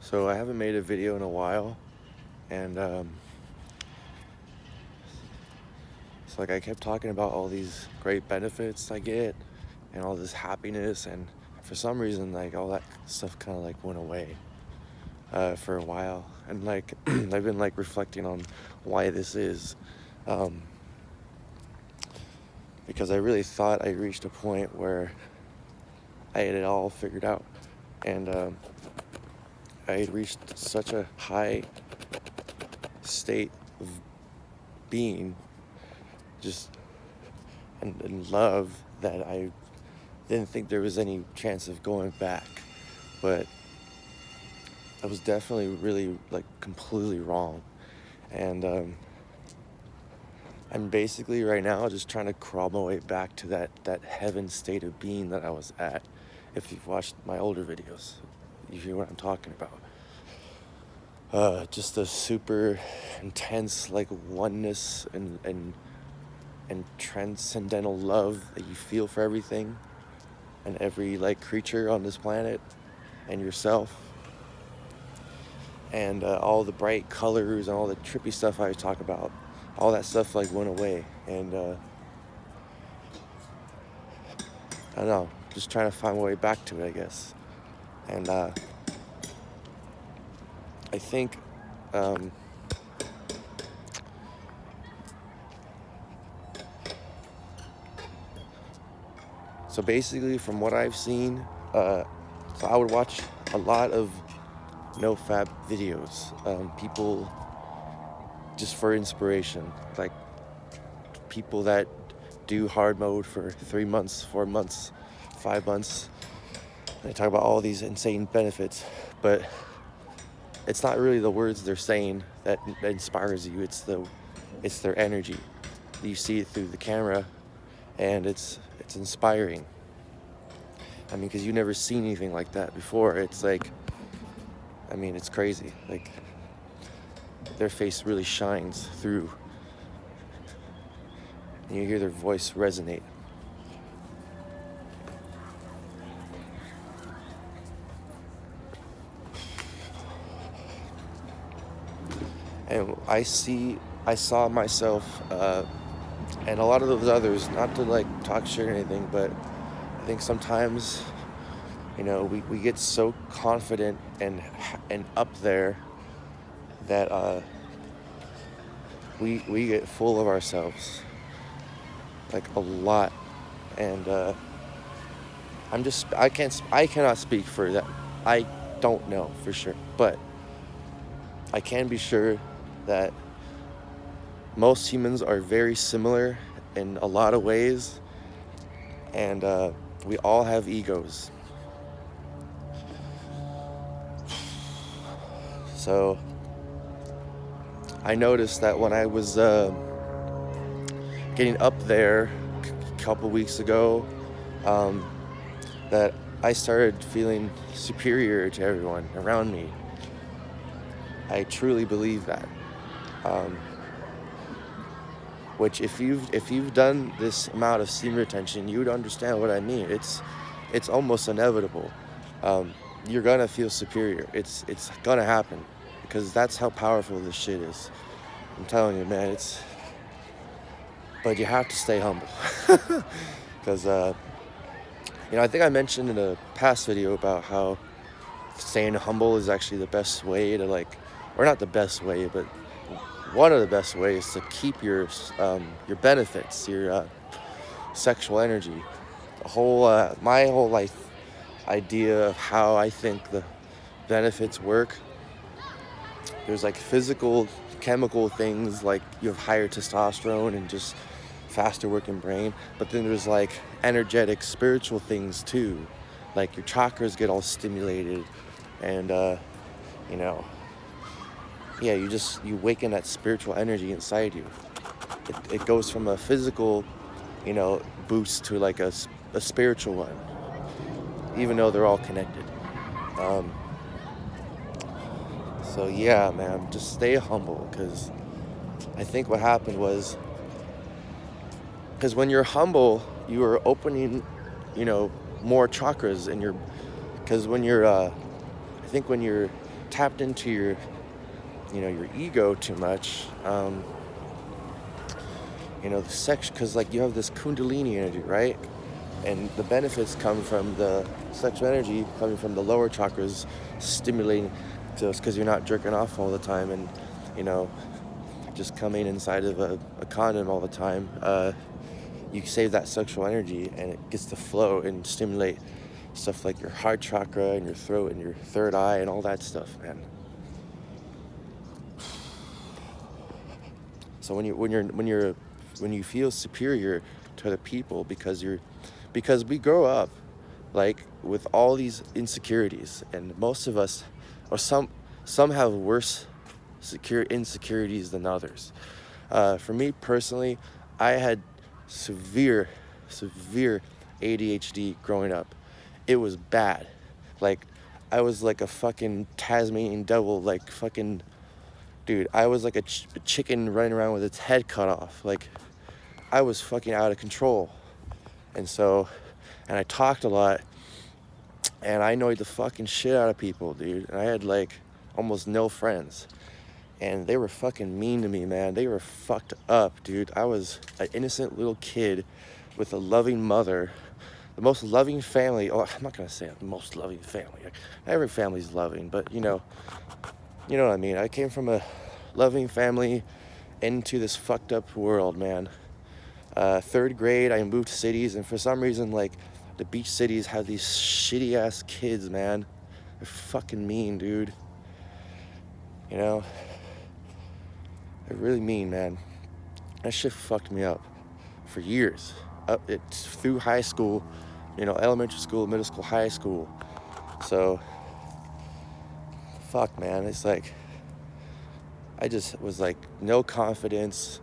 So I haven't made a video in a while, and it's like I kept talking about all these great benefits I get and all this happiness, and for some reason like all that stuff kind of like went away for a while, and like I've been like reflecting on why this is, um, because I really thought I reached a point where I had it all figured out, and I had reached such a high state of being, just and love, that I didn't think there was any chance of going back. But I was definitely really like completely wrong, and I'm basically right now just trying to crawl my way back to that heaven state of being that I was at. If you've watched my older videos, you hear what I'm talking about. Just a super intense like oneness and transcendental love that you feel for everything and every like creature on this planet and yourself, and all the bright colors and all the trippy stuff I talk about, all that stuff like went away, and I don't know, just trying to find my way back to it, I guess. And I think so basically from what I've seen, so I would watch a lot of no-fab videos, people just for inspiration, like people that do hard mode for 3 months, 4 months, 5 months. They talk about all these insane benefits, but it's not really the words they're saying that inspires you. It's their energy. You see it through the camera, and it's inspiring. I mean, because you've never seen anything like that before. It's like, I mean, it's crazy. Like, their face really shines through, and you hear their voice resonate. And I saw myself, and a lot of those others, not to like talk shit or anything, but I think sometimes, we get so confident and up there that we get full of ourselves, like a lot, and I cannot speak for that. I don't know for sure, but I can be sure that most humans are very similar in a lot of ways, and we all have egos. So I noticed that when I was getting up there a couple weeks ago, that I started feeling superior to everyone around me. I truly believe that. Which if you've done this amount of semen retention, you would understand what I mean. It's almost inevitable. You're gonna feel superior. It's gonna happen, because that's how powerful this shit is. I'm telling you, man. But you have to stay humble, because I think I mentioned in a past video about how staying humble is actually the best way to or not the best way, but one of the best ways to keep your benefits, your sexual energy. My whole life idea of how I think the benefits work. There's like physical, chemical things, like you have higher testosterone and just faster working brain. But then there's like energetic, spiritual things too, like your chakras get all stimulated, and you waken that spiritual energy inside you. It goes from a physical, boost to like a spiritual one, even though they're all connected. So yeah, man, just stay humble, because I think what happened was, because when you're humble, you are opening, more chakras in your, because when you're, I think when you're tapped into your, your ego too much, the sex, because like you have this kundalini energy, right? And the benefits come from the sexual energy coming from the lower chakras, stimulating those, because you're not jerking off all the time and, you know, just coming inside of a condom all the time. You save that sexual energy and it gets to flow and stimulate stuff like your heart chakra and your throat and your third eye and all that stuff, man. So when you feel superior to other people because we grow up like with all these insecurities, and most of us, or some have worse insecurities than others. For me personally, I had severe ADHD growing up. It was bad. Like, I was like a fucking Tasmanian devil, like fucking, dude, I was like a chicken running around with its head cut off. Like, I was fucking out of control. And I talked a lot, and I annoyed the fucking shit out of people, dude. And I had like almost no friends. And they were fucking mean to me, man. They were fucked up, dude. I was an innocent little kid with a loving mother, the most loving family. Oh, I'm not gonna say the most loving family. Every family's loving, but you know what I mean. I came from a loving family into this fucked up world, man. Third grade, I moved cities, and for some reason, like, the beach cities have these shitty ass kids, man. They're fucking mean, dude. You know? They're really mean, man. That shit fucked me up for years. Through high school, elementary school, middle school, high school. So, fuck, man. It's like, I just was like, no confidence,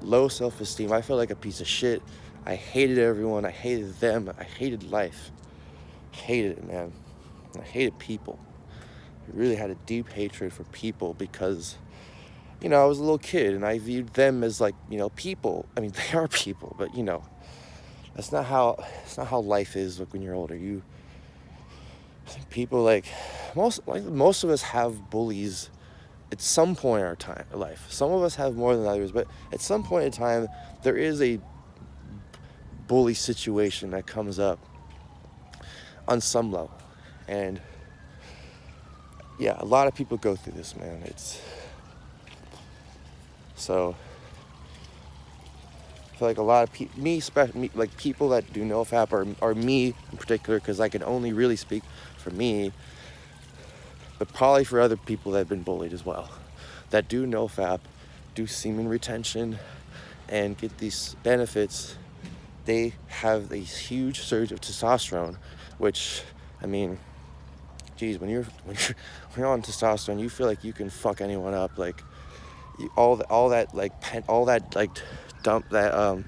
low self-esteem. I felt like a piece of shit. I hated everyone. I hated them. I hated life. I hated it, man. I hated people. I really had a deep hatred for people because, I was a little kid and I viewed them as like, people. I mean, they are people, but that's not how life is. Like, when you're older, I think people most of us have bullies at some point in our life. Some of us have more than others, but at some point in time, there is a bully situation that comes up on some level. And yeah, a lot of people go through this, man. So I feel like a lot of people, like people that do NoFap, or me in particular, because I can only really speak for me, but probably for other people that have been bullied as well, that do NoFap, do semen retention, and get these benefits. They have a huge surge of testosterone, which, I mean, geez, when you're on testosterone, you feel like you can fuck anyone up. Like, all that dump that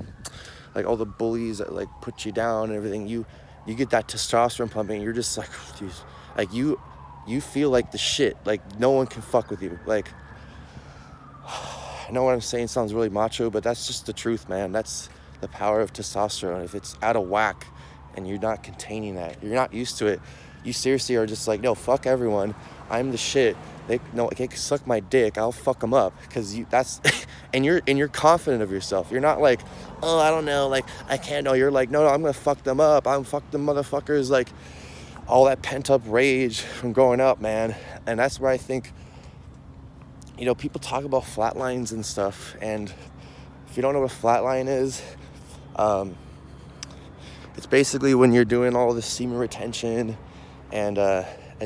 like all the bullies that like put you down and everything. You get that testosterone pumping. You're just like, geez, like you feel like the shit. Like, no one can fuck with you. Like, I know what I'm saying sounds really macho, but that's just the truth, man. That's the power of testosterone. If it's out of whack and you're not containing that, you're not used to it, you seriously are just like, no, fuck everyone. I'm the shit. They can suck my dick. I'll fuck them up, because and you're confident of yourself. You're not like, oh, I don't know, like, I can't know. You're like, no, I'm gonna fuck them up. I'm fuck them motherfuckers. Like, all that pent up rage from growing up, man. And that's where I think, people talk about flatlines and stuff. And if you don't know what flatline is, it's basically when you're doing all this semen retention and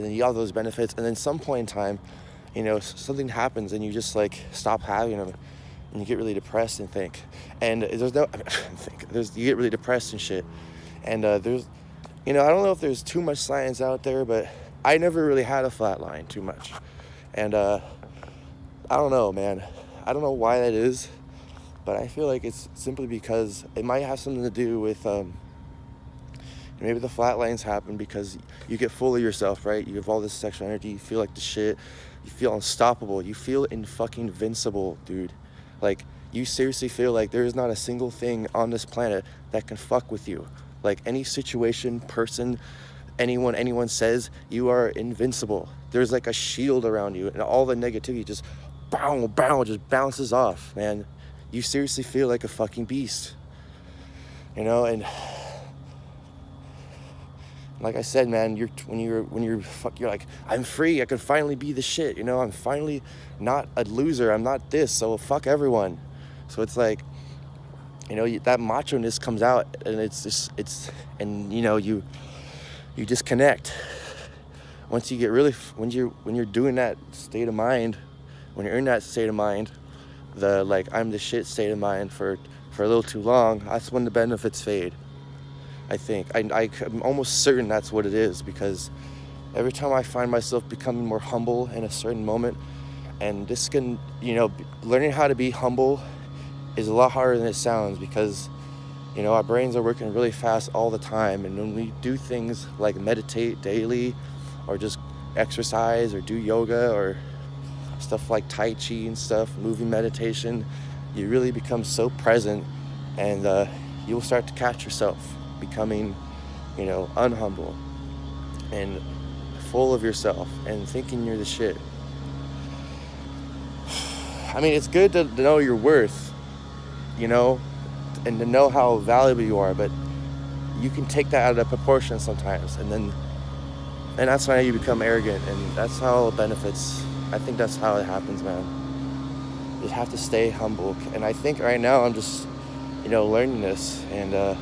then you have those benefits, and then some point in time, something happens and you just like stop having them, and you get really depressed and think, and you get really depressed and shit, and there's, I don't know if there's too much science out there, but I never really had a flat line too much, and I don't know, man. I don't know why that is, but I feel like it's simply because it might have something to do with maybe the flat lines happen because you get full of yourself, right? You have all this sexual energy, you feel like the shit, you feel unstoppable, you feel fucking invincible, dude. Like, you seriously feel like there is not a single thing on this planet that can fuck with you. Like, any situation, person, anyone says, you are invincible. There's like a shield around you, and all the negativity just just bounces off, man. You seriously feel like a fucking beast, and like I said, man, you're like, I'm free, I can finally be the shit, I'm finally not a loser, I'm not this, so fuck everyone. So it's like, that macho-ness comes out, and you disconnect. Once you get really, when you're doing that state of mind, when you're in that state of mind, the like I'm the shit state of mind for a little too long, that's when the benefits fade. I think I'm almost certain that's what it is, because every time I find myself becoming more humble in a certain moment, and this can, learning how to be humble is a lot harder than it sounds, because our brains are working really fast all the time, and when we do things like meditate daily, or just exercise, or do yoga, or stuff like Tai Chi and stuff, moving meditation, you really become so present, and you'll start to catch yourself becoming, unhumble and full of yourself and thinking you're the shit. I mean, it's good to know your worth, and to know how valuable you are, but you can take that out of proportion sometimes, and that's why you become arrogant, and that's how it benefits. I think that's how it happens, man. You have to stay humble, and I think right now I'm just, learning this, and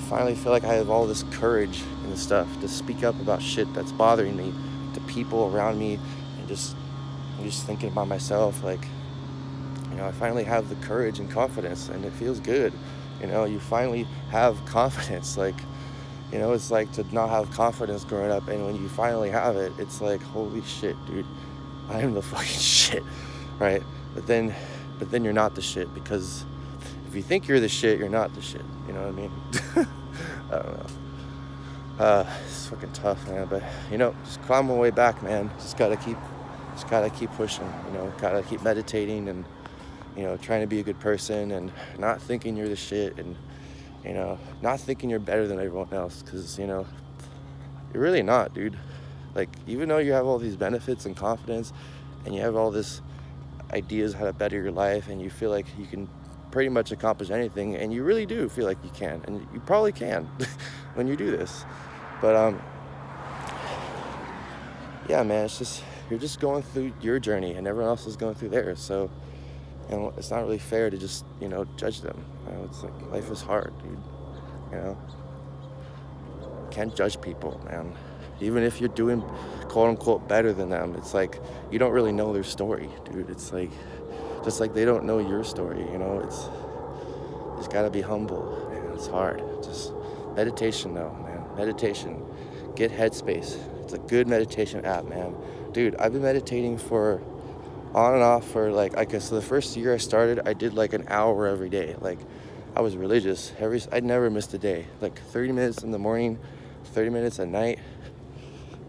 finally feel like I have all this courage and stuff to speak up about shit that's bothering me to people around me, and just thinking about myself, like, I finally have the courage and confidence, and it feels good. You finally have confidence, like, it's like to not have confidence growing up, and when you finally have it, it's like, holy shit, dude, I am the fucking shit, right? But then you're not the shit, because if you think you're the shit, you're not the shit, you know what I mean? I don't know. It's fucking tough, man, but, just climb my way back, man. Just gotta keep pushing, gotta keep meditating, and, trying to be a good person, and not thinking you're the shit, and, not thinking you're better than everyone else, because, you're really not, dude. Like, even though you have all these benefits and confidence, and you have all this ideas how to better your life, and you feel like you can pretty much accomplish anything, and you really do feel like you can, and you probably can when you do this, but yeah, man, it's just, you're just going through your journey, and everyone else is going through theirs, so it's not really fair to just, judge them. It's like, life is hard, dude. Can't judge people, man. Even if you're doing quote unquote better than them, it's like, you don't really know their story, dude. It's like, just like they don't know your story, it's, you just gotta be humble, man. It's hard. Just meditation though, man. Meditation. Get Headspace. It's a good meditation app, man. Dude, I've been meditating for on and off for so the first year I started, I did like an hour every day. Like, I was religious. I'd never missed a day. Like 30 minutes in the morning, 30 minutes at night.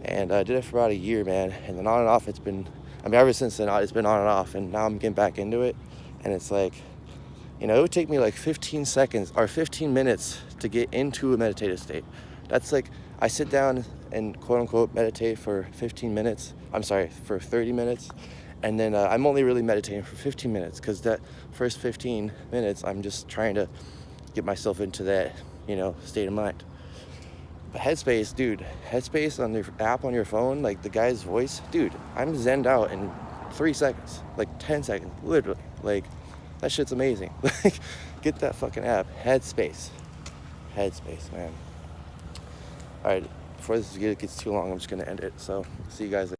And I did it for about a year, man. And then on and off, ever since then, it's been on and off. And now I'm getting back into it. And it's like, it would take me like 15 seconds or 15 minutes to get into a meditative state. That's like, I sit down and quote unquote meditate for 15 minutes. For 30 minutes. And then I'm only really meditating for 15 minutes, because that first 15 minutes, I'm just trying to get myself into that, state of mind. But Headspace, dude, Headspace on the app on your phone, like the guy's voice, dude, I'm zenned out in 3 seconds, like 10 seconds, literally. Like, that shit's amazing. Like, get that fucking app, Headspace, man. All right, before this gets too long, I'm just gonna end it. So, see you guys later.